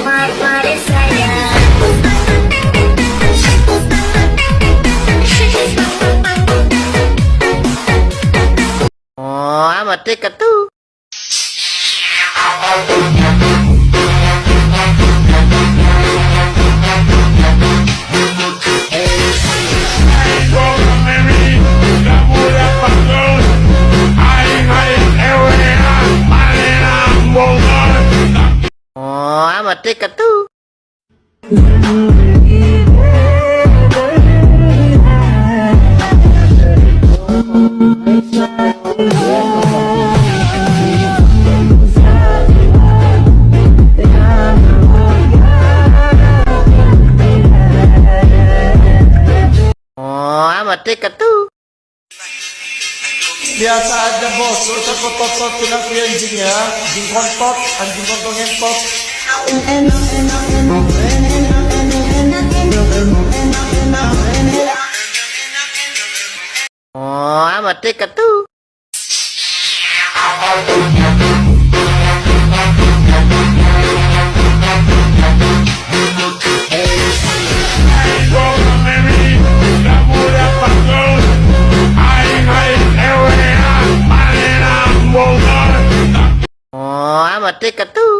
Mari saya. Oh, amat dekat tuh. Oh, amat dekat tuh. Oh, amat dekat tuh. Biasa aja bos, kotot-kotot kenapa anjingnya? Anjing kontot, anjing kontol ngentot. Oh, amat dekat tuh. Oh, amat dekat tuh.